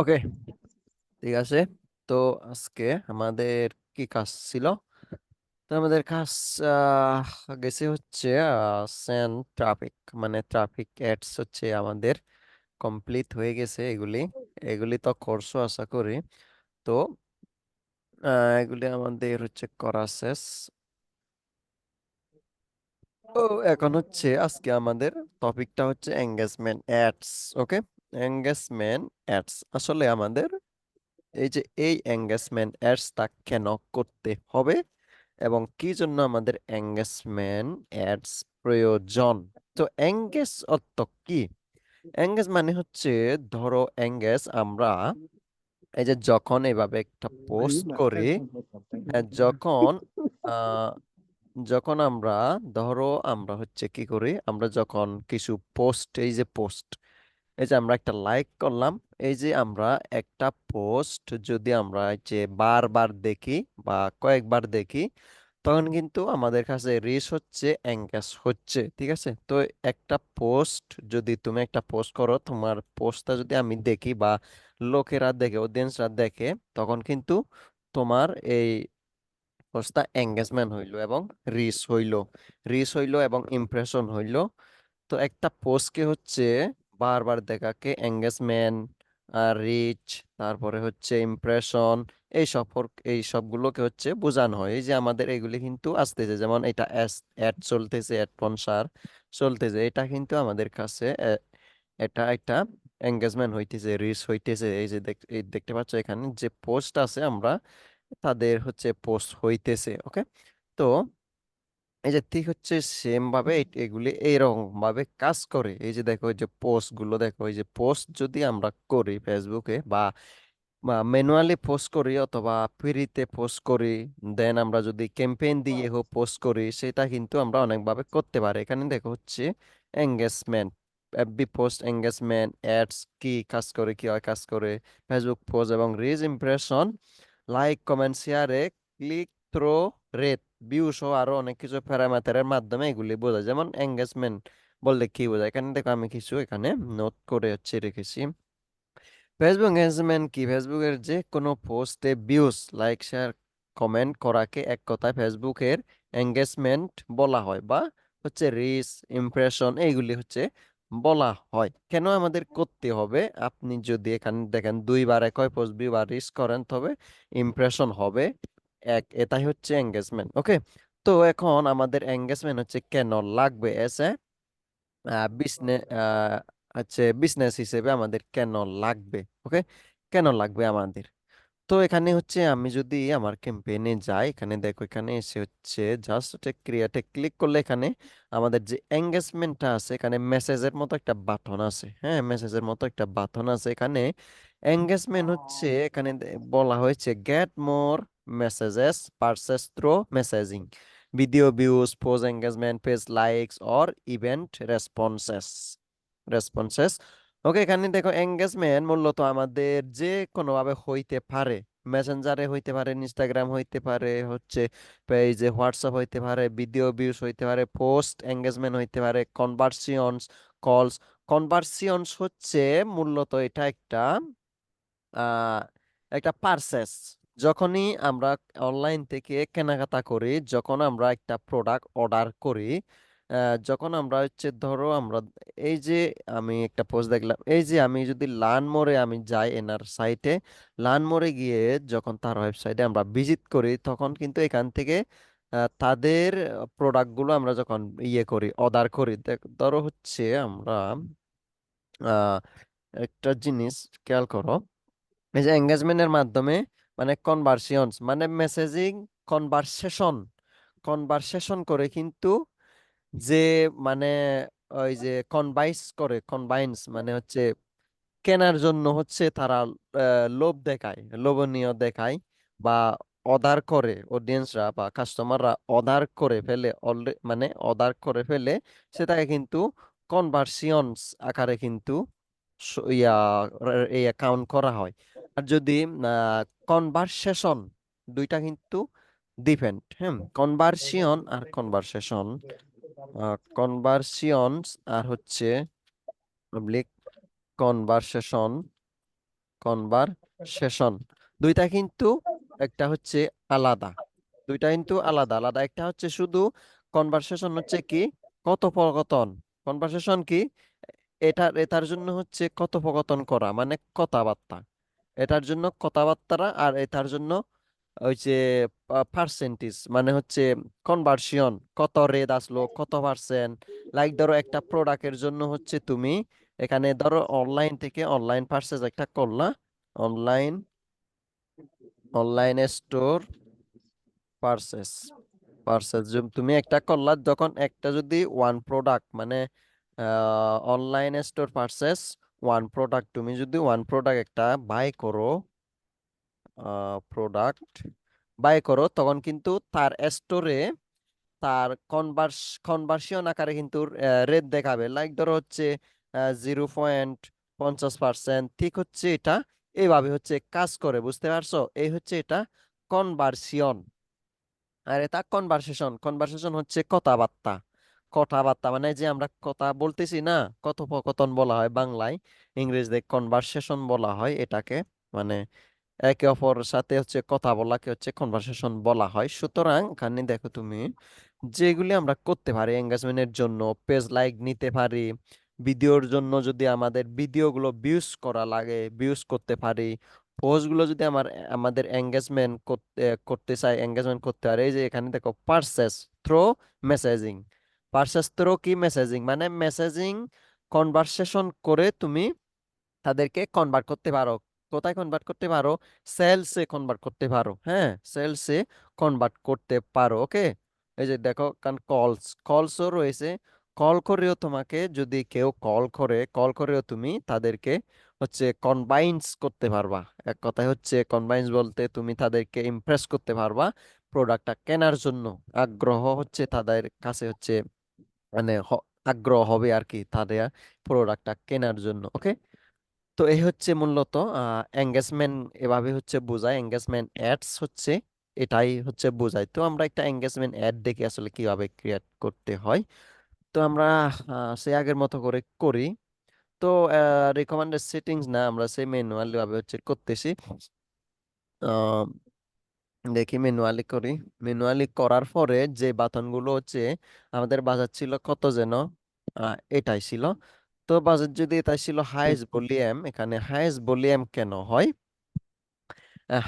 ওকে, ঠিক আছে। তো আজকে আমাদের কি কাজ ছিল? তো আমাদের কাজ গেছে হচ্ছে সেন ট্রাফিক, মানে ট্রাফিক অ্যাডস হচ্ছে আমাদের কমপ্লিট হয়ে গেছে। এগুলি এগুলি তো করছো আশা করি। তো এগুলি আমাদের হচ্ছে করা শেষ। ও এখন হচ্ছে আজকে আমাদের টপিকটা হচ্ছে এঙ্গেজমেন্ট অ্যাডস। ওকে, এঙ্গেজমেন্ট অ্যাডস আসলে আমাদের এই এঙ্গেজমেন্ট অ্যাডসটা কেন করতে হবে এবং কি জন্য আমাদের এঙ্গেজমেন্ট অ্যাডস প্রয়োজন। তো এঙ্গেজ অর্থ কি? এঙ্গেজ মানে হচ্ছে, ধরো এঙ্গেজ আমরা এই যে যখন এভাবে একটা পোস্ট করি, যখন আহ যখন আমরা ধরো আমরা হচ্ছে কি করি, আমরা যখন কিছু পোস্ট, এই যে পোস্ট, এই যে আমরা একটা লাইক করলাম, এই যে আমরা একটা পোস্ট যদি আমরা এই যে বারবার দেখি বা কয়েকবার দেখি, তখন কিন্তু আমাদের কাছে রিচ হচ্ছে, এঙ্গেজ হচ্ছে। ঠিক আছে? তো একটা পোস্ট, যদি তুমি একটা পোস্ট করো, তোমার পোস্টটা যদি আমি দেখি বা লোকেরা দেখে, অডিয়েন্সরা দেখে, তখন কিন্তু তোমার এই পোস্টটা এঙ্গেজমেন্ট হইলো এবং রিচ হইলো এবং ইমপ্রেশন হইলো। তো একটা পোস্টকে হচ্ছে বারবার দেখাকে এঙ্গেজমেন্ট আর রিচ, তারপরে হচ্ছে ইমপ্রেশন, এই সবগুলোকে হচ্ছে বোঝানো হয়। এই যে আমাদের এগুলি কিন্তু আসতেছে, যেমন এটা অ্যাড চলতেছে, অ্যাড স্পন্সর চলতেছে, এটা কিন্তু আমাদের কাছে এটা একটা এঙ্গেজমেন্ট হইতেছে, রিচ হইতেছে। এই যে এই দেখতে পাচ্ছ এখানে যে পোস্ট আছে, আমরা তাদের হচ্ছে পোস্ট হইতেছে। ওকে, তো এই যে ঠিক হচ্ছে সেম ভাবে এগুলি এইরকম ভাবে কাজ করে। এই যে দেখো, এই যে পোস্ট গুলো দেখো, এই যে পোস্ট যদি আমরা করি ফেসবুকে বা ম্যানুয়ালি পোস্ট করি অথবা ফ্রিতে পোস্ট করি, দেন আমরা যদি ক্যাম্পেইন দিয়ে হোক পোস্ট করি, সেটা কিন্তু আমরা অনেকভাবে করতে পারি। এখানে দেখো হচ্ছে engagement, FB post engagement ads কি কাজ করে, কি হয় কাজ করে, ফেসবুক পোস্ট এবং রিচ ইমপ্রেশন, লাইক কমেন্ট শেয়ারে, ক্লিক থ্রো রেট, ভিউ সহ আরো অনেক কিছু প্যারামিটারের মাধ্যমে এগুলি বোঝায়। যেমন এঙ্গেজমেন্ট বলতে কি বোঝায়, এখানে দেখো আমি কিছু এখানে নোট করে হচ্ছে রেখেছি। ফেসবুক এঙ্গেজমেন্ট কি? ফেসবুকের যে কোনো পোস্টে ভিউজ, লাইক, শেয়ার, কমেন্ট করাকে এক কথায় ফেসবুকের এঙ্গেজমেন্ট বলা হয়, বা হচ্ছে রিচ, ইমপ্রেশন, এইগুলি হচ্ছে বলা হয়। কেন আমাদের করতে হবে? আপনি যদি এখানে দেখেন দুইবার একই পোস্ট ভিউ বা রিচ করেন, তবে ইমপ্রেশন হবে এক, এটাই হচ্ছে এঙ্গেজমেন্ট। ওকে, তো এখন আমাদের এঙ্গেজমেন্ট হচ্ছে কেন লাগবে? এসে বিজনেস হচ্ছে বিজনেস হিসেবে আমাদের কেন লাগবে? ওকে, কেন লাগবে আমাদের? তো এখানে হচ্ছে আমি যদি আমার ক্যাম্পেইনে যাই, এখানে দেখো, এখানে এসে হচ্ছে জাস্ট ক্রিয়েটে ক্লিক করলে এখানে আমাদের যে এঙ্গেজমেন্টটা আছে, এখানে মেসেজের মতো একটা বাটন আছে। হ্যাঁ, মেসেজের মতো একটা বাটন আছে এখানে। এঙ্গেজমেন্ট হচ্ছে এখানে বলা হয়েছে get more messages, purchase through messaging, video views, post engagement, page likes or event responses. Okay, এখানে দেখো এঙ্গেজমেন্ট মূলত আমাদের যে কোনোভাবে হইতে পারে। মেসেঞ্জারে হইতে পারে, ইনস্টাগ্রাম হইতে পারে, হচ্ছে পেজে হোয়াটসঅ্যাপ হইতে পারে, ভিডিও ভিউজ হইতে পারে, পোস্ট এঙ্গেজমেন্ট হইতে পারে, কনভার্সিয়নস, কলস। কনভার্সিয়নস হচ্ছে মূলত এটা আহ, একটা পারচেস। যখনই আমরা অনলাইন থেকে কেনাকাটা করি, যখন আমরা একটা প্রোডাক্ট অর্ডার করি, যখন আমরা হচ্ছে ধরো আমরা এই যে আমি একটা পোস্ট দেখলাম, এই যে আমি যদি লানমোরে আমি যাই, এনার সাইটে লানমোরে গিয়ে যখন তার ওয়েবসাইটে আমরা ভিজিট করি, তখন কিন্তু এখান থেকে তাদের প্রোডাক্টগুলো আমরা যখন ইয়ে করি, অর্ডার করি, ধরো হচ্ছে আমরা আহ, একটা জিনিস খেয়াল করো, এই যে এঙ্গেজমেন্টের মাধ্যমে, মানে কনভার্সিয়নস মানে মেসেজিং, কনভারসেশন কনভারসেশন করে কিন্তু যে, মানে ওই যে কনভাইন্স মানে হচ্ছে কেনার জন্য হচ্ছে তারা লোভ দেখায়, লোভনীয় দেখায়, বা অর্ডার করে অডিয়েন্সরা বা কাস্টমাররা অর্ডার করে ফেলে, মানে অর্ডার করে ফেলে, সেটাকে কিন্তু কনভার্সিয়নস আকারে কিন্তু ইয়া এই অ্যাকাউন্ট করা হয়। আর যদি কনভারসেশন, দুইটা কিন্তু ডিফারেন্ট। হ্যাঁ, কনভার্সিয়ন আর কনভারসেশন, কনভার্সিয়নস আর হচ্ছে কনভারসেশন, কনভারসেশন দুইটা কিন্তু একটা হচ্ছে আলাদা, দুইটা কিন্তু আলাদা আলাদা। একটা হচ্ছে শুধু কনভারসেশন হচ্ছে কি কথোপকথন, কনভারসেশন কি এটার এটার জন্য হচ্ছে কথোপকথন করা মানে কথাবার্তা, এটার জন্য কথাবার্তা। আর এটার জন্য ওই যে পার্সেন্টেজ মানে হচ্ছে কনভার্সন, কত রেট আসলো কত পার্সেন্ট। লাইক ধরো একটা প্রোডাক্টের জন্য হচ্ছে তুমি এখানে ধরো অনলাইন থেকে অনলাইন পারচেজ একটা করলা, online online store purchase, purchase তুমি একটা করলা, যখন একটা যদি ওয়ান প্রোডাক্ট মানে online store purchase one product, তুমি যদি ওয়ান প্রোডাক্ট একটা বাই করো, প্রোডাক্ট বাই করো, তখন কিন্তু তার স্টোরে তার কনভার্সন আকারে কিন্তু রেট দেখাবে। লাইক ধরো হচ্ছে 0.50%, ঠিক হচ্ছে এটা এইভাবে হচ্ছে কাজ করে, বুঝতে পারছো? এই হচ্ছে এটা কনভার্সিয়ন। আর এটা কনভারসেশন, কনভারসেশন হচ্ছে কথাবার্তা, কথাবার্তা মানে যে আমরা কথা বলতেছি না, কথোপকথন বলা হয় বাংলায়, ইংরেজিতে কনভারসেশন বলা হয় এটাকে। মানে একে অপরের সাথে হচ্ছে কথা বলাকে হচ্ছে কনভারসেশন বলা হয়। সুতরাং এখানে দেখো তুমি যেগুলি আমরা করতে পারি এঙ্গেজমেন্টের জন্য, পেজ লাইক নিতে পারি, ভিডিওর জন্য যদি আমাদের ভিডিওগুলো ভিউজ করা লাগে ভিউজ করতে পারি, পোস্টগুলো যদি আমাদের এঙ্গেজমেন্ট করতে করতে চাই এঙ্গেজমেন্ট করতে পারে। এই যে এখানে দেখো purchase through messaging, purchase through কি মেসেজিং মানে মেসেজিং কনভারসেশন করে তুমি তাদেরকে কনভার্ট করতে পারো। কোথায় কনভার্ট করতে পারো? সেলসে কনভার্ট করতে পারো, হ্যাঁ সেলসে কনভার্ট করতে পারো। ওকে, এই যে দেখো কারণ কলসও রয়েছে, কল করেও তোমাকে যদি কেউ কল করেও তুমি তাদেরকে হচ্ছে কনভাইন্স করতে পারবা। এক কথায় হচ্ছে কনভাইন্স বলতে তুমি তাদেরকে ইমপ্রেস করতে পারবা প্রোডাক্টটা কেনার জন্য, আগ্রহ হচ্ছে তাদের কাছে হচ্ছে মানে আগ্রহ হবে আর কি তাদের প্রোডাক্টটা কেনার জন্য। ওকে, তো এই হচ্ছে মূলত এঙ্গেজমেন্ট, এভাবে হচ্ছে বোঝায় এঙ্গেজমেন্ট অ্যাডস হচ্ছে এটাই হচ্ছে বোঝায়। তো আমরা একটা এঙ্গেজমেন্ট অ্যাড দেখি আসলে কিভাবে ক্রিয়েট করতে হয়। তো আমরা সে আগের মতো করে করি। তো রিকমেন্ডেড সেটিংস না, আমরা সেই ম্যানুয়ালি ভাবে হচ্ছে করতেছি। আহ, দেখি ম্যানুয়ালি করি। ম্যানুয়ালি করার পরে যে বাটনগুলো হচ্ছে আমাদের বাজার ছিল কত যেন, এটাই ছিল। তো বাজার যদি এটা ছিল হাইস্ট ভলিউম, এখানে হাইস্ট ভলিউম কেন হয়,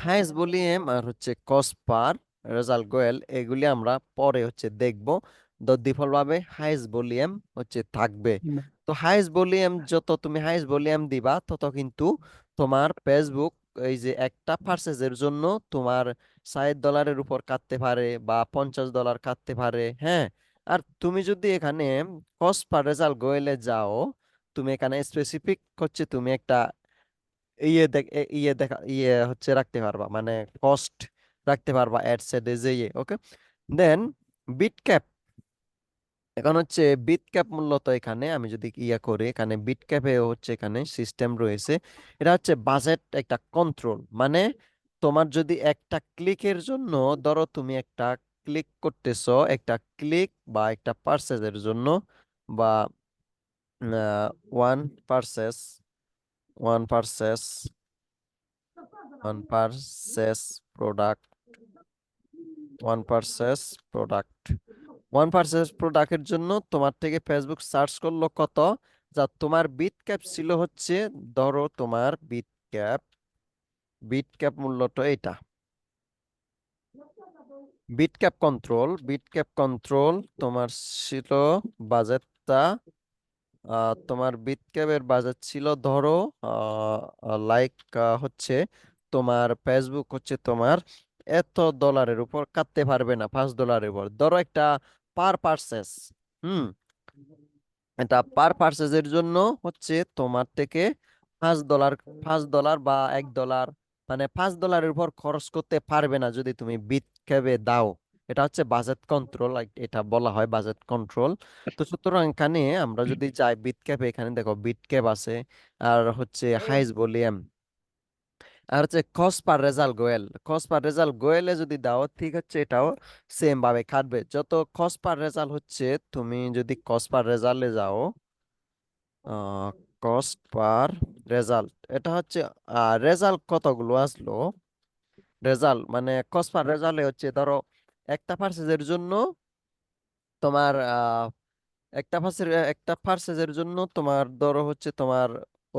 হাইস্ট ভলিউম আর হচ্ছে কস্ট পার রেজাল্ট গোয়েল এগুলি আমরা পরে হচ্ছে দেখব। তো ডিফল্ট ভাবে হাইস্ট ভলিউম হচ্ছে থাকবে। তো হাইস্ট ভলিউম যত তুমি হাইস্ট ভলিউম দিবা তত কিন্তু তোমার ফেসবুক এই যে একটা পারচেজের জন্য তোমার $60 উপর কাটতে পারে বা $50 কাটতে পারে, হ্যাঁ। আর তুমি যদি এখানে কস্ট পার রেজাল্ট গোয়েলে যাও, তুমি এখানে স্পেসিফিক হচ্ছে তুমি একটা ইয়ে হচ্ছে রাখতে পারবা, মানে কস্ট রাখতে পারবা অ্যাডসেটে যেয়ে। ওকে, দেন বিট ক্যাপ, এখন হচ্ছে বিট ক্যাপ মূলত এখানে আমি যদি ইয়ে করি, এখানে বিট ক্যাপে হচ্ছে এখানে সিস্টেম রয়েছে। এটা হচ্ছে বাজেট একটা কন্ট্রোল, মানে তোমার যদি একটা ক্লিকের জন্য ধরো তুমি একটা ক্লিক করতেছো, একটা ক্লিক বা একটা পার্সেসের জন্য বা one purchase one purchase one purchase product one purchase product one purchase প্রোডাক্টের জন্য তোমার থেকে ফেসবুক সার্চ করলো কত, যা তোমার বিট ক্যাপ ছিল হচ্ছে, ধরো তোমার বিট ক্যাপ মূল্যটা এটা। বিট ক্যাপ কন্ট্রোল তোমার ছিল বাজেটটা, তোমার বিট ক্যাপের বাজেট ছিল ধরো লাইক হচ্ছে তোমার ফেসবুক হচ্ছে তোমার এত ডলারের উপর কাটতে পারবে না, $5 উপর ধরো একটা পার পার্সেস। হুম, এটা পার পার্সেসের জন্য হচ্ছে তোমার থেকে $5, $5 বা $1 মানে $5 উপর খরচ করতে পারবে না যদি তুমি বিট ক্যাপে দাও। এটা হচ্ছে বাজেট কন্ট্রোল, এটা বলা হয় বাজেট কন্ট্রোল। তো সুতরাং এখানে আমরা যদি যাই বিট ক্যাপে, এখানে দেখো বিট ক্যাপ আছে, আর হচ্ছে হাইস্ট ভলিউম, আর হচ্ছে cost per result goal. Cost per result গোয়েলে যদি দাও ঠিক হচ্ছে এটাও সেম ভাবে খাটবে। যত কস্ট পার রেজাল্ট হচ্ছে তুমি যদি কস্ট পার রেজাল্টে যাও, কস্ট পার রেজাল্ট, এটা হচ্ছে রেজাল্ট কতগুলো আসলো। রেজাল্ট মানে কস্ট পার রেজাল্ট হচ্ছে ধরো একটা পার্সেজের জন্য তোমার একটা পার্সেজের জন্য তোমার ধরো হচ্ছে তোমার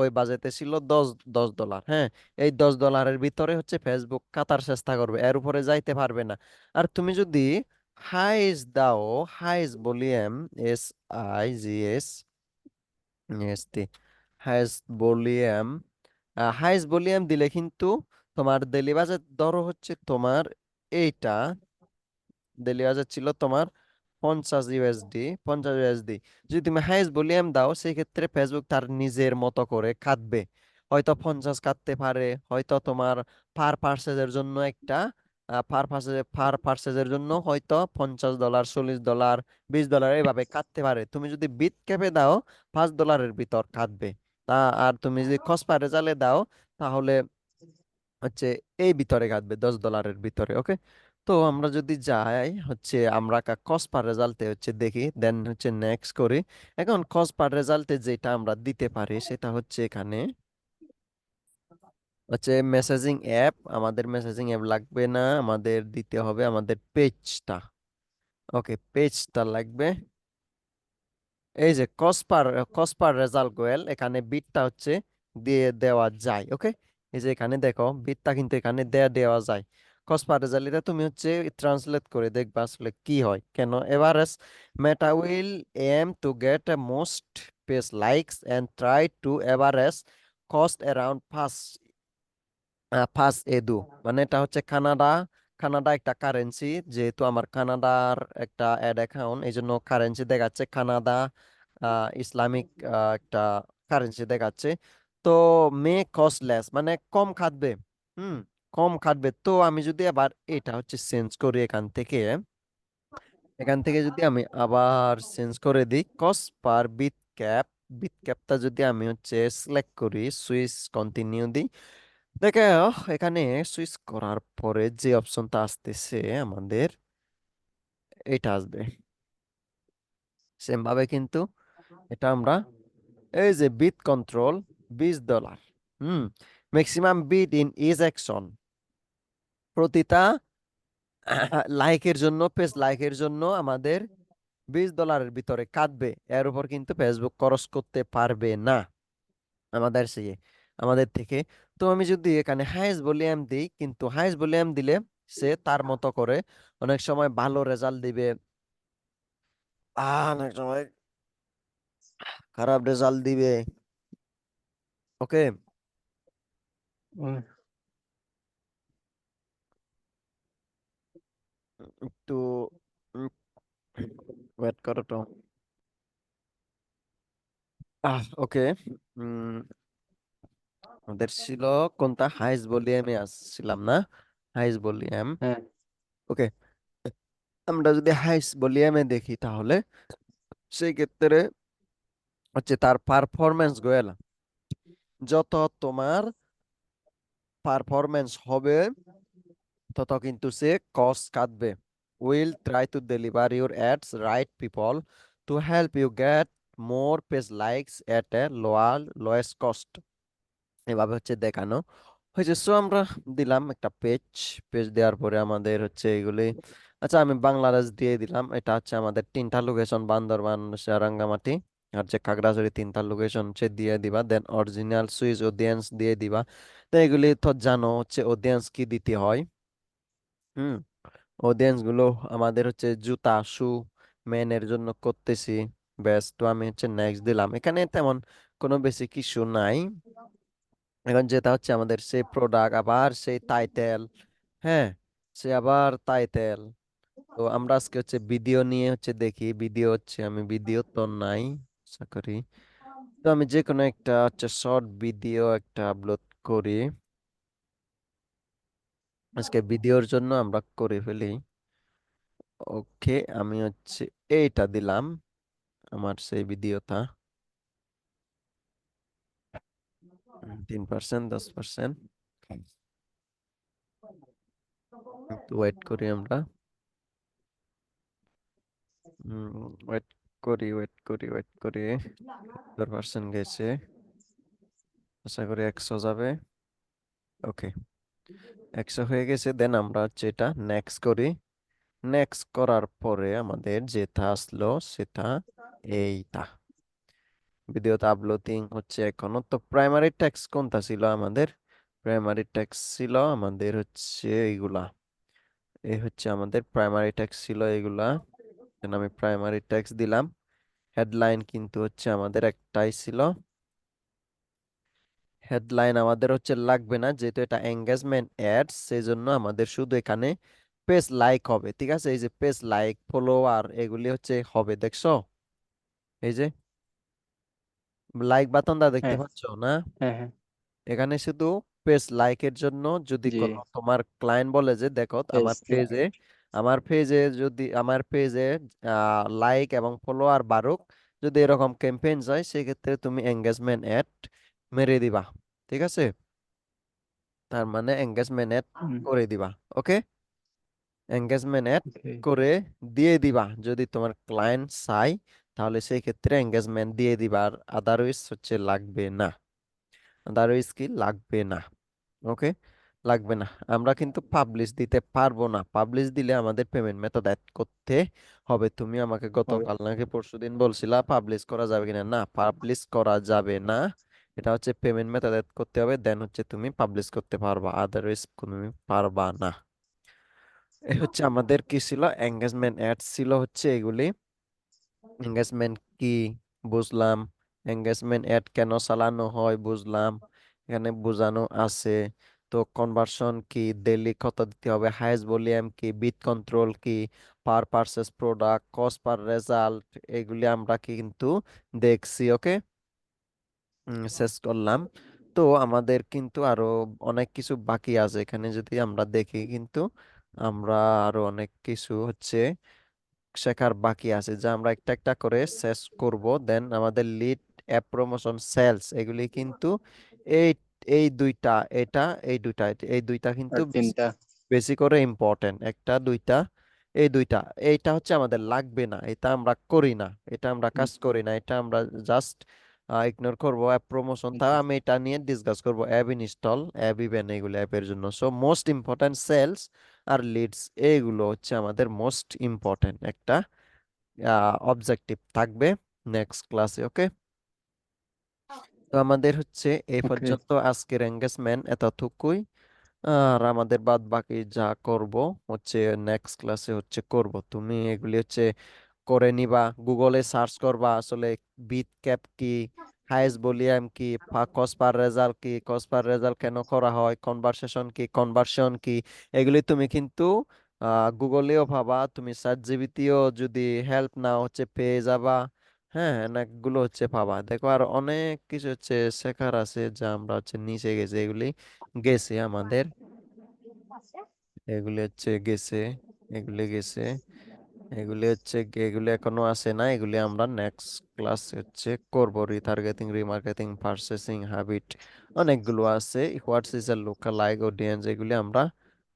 ওই বাজেটে ছিল $10। হ্যাঁ, এই $10 ভিতরে হচ্ছে ফেসবুক কাটার চেষ্টা করবে, এর উপরে যাইতে পারবে না। আর তুমি যদি হাইস দাও, হাইস ভলিউম, SIGS এসটি, হাইস্ট ভলিউম, হাইস্ট ভলিউম দিলে কিন্তু তোমার ডেলি বাজেট ধরো হচ্ছে তোমার এইটা ডেলি বাজেট ছিল তোমার 50 USD, 50 USD। যদি তুমি হাইস্ট ভলিউম দাও সেই ক্ষেত্রে ফেসবুক তার নিজের মতো করে কাটবে, হয়তো 50 কাটতে পারে, হয়তো তোমার পার পার্সেজের জন্য একটা পার পার্সেজের জন্য হয়তো $50, $40, $20 এইভাবে কাটতে পারে। তুমি যদি বিট ক্যাপে দাও $5 ভিতর কাটবে। তা আর তুমি যদি কসপারে জালে দাও তাহলে হচ্ছে এই ভিতরে কাটবে $10 ভিতরে। ওকে, তো আমরা যদি যাই হচ্ছে আমরা কস্ট পার রেজাল্টে হচ্ছে দেখি, দেন হচ্ছে নেক্সট করি। এখন কস্ট পার রেজাল্টে যেটা আমরা দিতে পারি সেটা হচ্ছে এখানে হচ্ছে মেসেজিং অ্যাপ। আমাদের মেসেজিং অ্যাপ লাগবে না, আমাদের দিতে হবে আমাদের পেজটা। ওকে, পেজটা লাগবে। এই যে কসপার রেজাল্ট গোয়েল, এখানে বিটটা হচ্ছে দিয়ে দেওয়া যায়। ওকে, এই যে এখানে দেখো বিটটা কিন্তু এখানে দেওয়া যায়। কসপার রেজাল্ট এটা তুমি হচ্ছে ট্রান্সলেট করে দেখবা আসলে কি হয়। কেন average Meta will aim to get a most page likes and try to average cost around first এদু, মানে এটা হচ্ছে কানাডা। কানাডা একটা কারেন্সি, যেহেতু আমার কানাডার একটা অ্যাড অ্যাকাউন্ট এই জন্য কারেন্সি দেখাচ্ছে কানাডা, ইসলামিক একটা কারেন্সি দেখাচ্ছে। তো মে কস্টলেস মানে কম খাটবে। হুম, কম খাটবে। তো আমি যদি আবার এটা হচ্ছে চেঞ্জ করি এখান থেকে যদি আমি আবার চেঞ্জ করে দিই cost per bid cap, bid ক্যাপটা যদি আমি হচ্ছে সিলেক্ট করি, সুইচ কন্টিনিউ দিই, দেখে এখানে সুইচ করার পরে যে অপশনটা আসতেছে আমাদের এটা আসবে সেম ভাবে কিন্তু এটা আমরা এই যে bid control $20। Hmm, maximum bid in is action, প্রতিটা লাইকের জন্য, পেজ লাইকের জন্য আমাদের $20 ভিতরে কাটবে। এর উপর কিন্তু ফেসবুক খরচ করতে পারবে না আমাদের থেকে আমাদের থেকে। তো আমি যদি এখানে হাইস্ট ভলিউম দিই, কিন্তু হাইস্ট ভলিউম দিলে সে তার মতো করে অনেক সময় ভালো রেজাল্ট দিবে, অনেক সময় খারাপ রেজাল্ট দিবে। ওকে, একটু ওয়েট করো তো। ওকে, আমাদের ছিল কোনটা, হাইস্ট ভলিউমে আসছিলাম না, হাইস্ট ভলিউম। হ্যাঁ। ওকে, আমরা যদি হাইস্ট ভলিউমে দেখি তাহলে সেই ক্ষেত্রে হচ্ছে তার পারফরমেন্স গোয়েল, যত তোমার পারফরমেন্স হবে তত কিন্তু সে কস্ট কাটবে। Will try to deliver your ads right people to help you get more page likes at a lowest cost. এভাবে হচ্ছে দেখানো হয়েছে। সো আমরা দিলাম একটা পেজ, পেজ দেওয়ার পরে আমাদের হচ্ছে এগুলি, আচ্ছা আমি বাংলাদেশ দিয়ে দিলাম। এটা হচ্ছে আমাদের তিনটা লোকেশন, বান্দরবান, রাঙ্গামাটি আর যে খাগড়াছড়ি, তিনটা লোকেশন হচ্ছে দিয়ে দিবা। দেন অরিজিনাল সুইচ অডিয়েন্স দিয়ে দিবা। তো এগুলি তো জানো হচ্ছে অডিয়েন্স কি দিতে হয়। হুম, অডিয়েন্স গুলো আমাদের হচ্ছে জুতা, শু, মেনের জন্য করতেছি। ব্যাস, তো আমি হচ্ছে নেক্সট দিলাম। এখানে তেমন কোনো বেশি কিছু নাই। এখন যেটা হচ্ছে আমাদের সেই প্রোডাক্ট আবার সেই টাইটেল। হ্যাঁ, সে আবার টাইটেল। তো আমরা আজকে হচ্ছে ভিডিও নিয়ে হচ্ছে দেখি, ভিডিও হচ্ছে আমি ভিডিও তো নাই, আশা করি। তো আমি যে কোনো একটা হচ্ছে শর্ট ভিডিও একটা আপলোড করি আজকে, ভিডিওর জন্য আমরা করে ফেলি। ওকে, আমি হচ্ছে এইটা দিলাম আমার সেই ভিডিওটা। 3%, 10%, একটু ওয়েট করি আমরা। ওয়েট করি, ওয়েট করি, ওয়েট করি। 10% গেছে। আশা করি 100 যাবে। ওকে, 100 হয়ে গেছে। দেন আমরা হচ্ছে এটা নেক্সট করি। নেক্সট করার পরে আমাদের যেটা আসলো সেটা এইটা। ভিডিওতে আপলোডিং হচ্ছে এখনো। তো প্রাইমারি টেক্সট কোনটা ছিল আমাদের? প্রাইমারি টেক্সট ছিল আমাদের হচ্ছে এইগুলা। এই হচ্ছে আমাদের প্রাইমারি টেক্সট ছিল এইগুলা। দেন আমি প্রাইমারি টেক্সট দিলাম। হেডলাইন কিন্তু হচ্ছে আমাদের একটাই ছিল। হেডলাইন আমাদের হচ্ছে লাগবে না, যেহেতু এটা এঙ্গেজমেন্ট অ্যাডস, সেই জন্য আমাদের শুধু এখানে পেজ লাইক হবে। ঠিক আছে, এই যে পেজ লাইক, ফলোয়ার, এগুলি হচ্ছে হবে, দেখছো? এই যে লাইক বাটনটা দেখতে হ্যাঁ পাচ্ছ না? হ্যাঁ হ্যাঁ। এখানে শুধু পেজ লাইকের জন্য যদি জি। কোনো তোমার ক্লায়েন্ট বলে যে দেখো পেজ লাইক। আমার পেজে যদি আমার পেজে লাইক এবং ফলোয়ার বাড়ুক, যদি এরকম ক্যাম্পেইন যায়, সেক্ষেত্রে তুমি এঙ্গেজমেন্ট অ্যাড মেরে দিবা। ঠিক আছে, তার মানে এঙ্গেজমেন্ট অ্যাড করে দিবা। ওকে, এঙ্গেজমেন্ট অ্যাড ওকে। করে দিয়ে দিবা যদি তোমার ক্লায়েন্ট চাই, তাহলে সেই ক্ষেত্রে এঙ্গেজমেন্ট দিয়ে দিবা। আর আদারওয়াইজ হচ্ছে লাগবে না। আদারওয়াইজ কি লাগবে না? ওকে, লাগবে না। আমরা কিন্তু পাবলিশ দিতে পারবো না। পাবলিশ দিলে আমাদের পেমেন্ট মেথড অ্যাড করতে হবে। তুমি আমাকে হবে। গতকাল নাকি পরশুদিন বলছিলা পাবলিশ করা যাবে কিনা। না, পাবলিশ করা যাবে না। এটা হচ্ছে পেমেন্ট মেথড অ্যাড করতে হবে, দেন হচ্ছে তুমি পাবলিশ করতে পারবা, আদারওয়াইজ তুমি পারবা না। এ হচ্ছে আমাদের কি ছিল, এঙ্গেজমেন্ট অ্যাডস ছিল হচ্ছে এগুলি। এঙ্গেজমেন্ট কি বুঝলাম, এঙ্গেজমেন্ট অ্যাড কেন চালানো হয় বুঝলাম, এখানে বোঝানো আছে। তো কনভার্সন কি, ডেইলি কত দিতে হবে, হাইয়েস্ট ভলিউম কি, বিট কন্ট্রোল কি, per purchase product, cost per result, এগুলি আমরা কিন্তু দেখছি। ওকে, শেষ করলাম। তো আমাদের কিন্তু আরো অনেক কিছু বাকি আছে এখানে, যদি আমরা দেখি কিন্তু আমরা আরো অনেক কিছু হচ্ছে শেখার বাকি আছে, যা আমরা একটা একটা করে শেষ করব। দেন আমাদের লিড, অ্যাপ প্রমোশন, সেলস, এগুলি কিন্তু এই এই দুইটা, এটা এই দুইটা, এই দুইটা কিন্তু আর তিনটা। বেশি করে ইম্পর্টেন্ট। একটা দুইটা, এই দুইটা, এইটা হচ্ছে আমাদের লাগবে না, এটা আমরা করি না, এটা আমরা কাজ করি না, এটা আমরা জাস্ট ইগনোর করবো। অ্যাপ প্রমোশন, তা আমি এটা নিয়ে ডিসকাস করবো। অ্যাপ ইনস্টল, অ্যাপ ইভেন্ট, এগুলো অ্যাপের জন্য। সো মোস্ট ইম্পর্টেন্ট সেলস আর লিডস, এইগুলো হচ্ছে আমাদের মোস্ট ইম্পর্টেন্ট একটা অবজেক্টিভ থাকবে নেক্সট ক্লাসে। ওকে, তো আমাদের হচ্ছে এই ওকে। পর্যন্ত আজকের এঙ্গেজমেন্ট এতটুকুই। আর আমাদের বাদ বাকি যা করব হচ্ছে নেক্সট ক্লাসে হচ্ছে করব। তুমি এগুলি হচ্ছে করে নিবা, গুগলে সার্চ করবা আসলে বিট ক্যাপ কি, হাইয়েস্ট ভলিউম কি, কস্ট পার রেজাল্ট কি, কস্ট পার রেজাল্ট কেন করা হয়, কনভারসেশন কি, কনভার্সন কি, এগুলি তুমি কিন্তু গুগলেও পাবা, তুমি চ্যাট জিপিটিও যদি হেল্প নাও হচ্ছে পেয়ে যাবা। হ্যাঁ, অনেকগুলো হচ্ছে পাবা। দেখো আর অনেক কিছু হচ্ছে শেখার আছে, যা আমরা হচ্ছে নিচে গেছে, এগুলি গেছে আমাদের, এগুলি হচ্ছে গেছে, এগুলি গেছে, এগুলি হচ্ছে এগুলি এখনো আসে না, এগুলি আমরা নেক্সট ক্লাস হচ্ছে করব। রিটার্গেটিং, রিমার্কেটিং, পারচেসিং হ্যাবিট, অনেকগুলো আছে। What's is a local like audience, এগুলি আমরা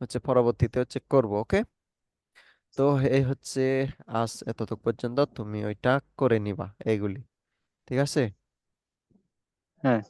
হচ্ছে পরবর্তীতে হচ্ছে করব। ওকে, তো এই হচ্ছে আজ এতটুকু পর্যন্ত, তুমি ওইটা করে নিবা এইগুলি। ঠিক আছে। হ্যাঁ।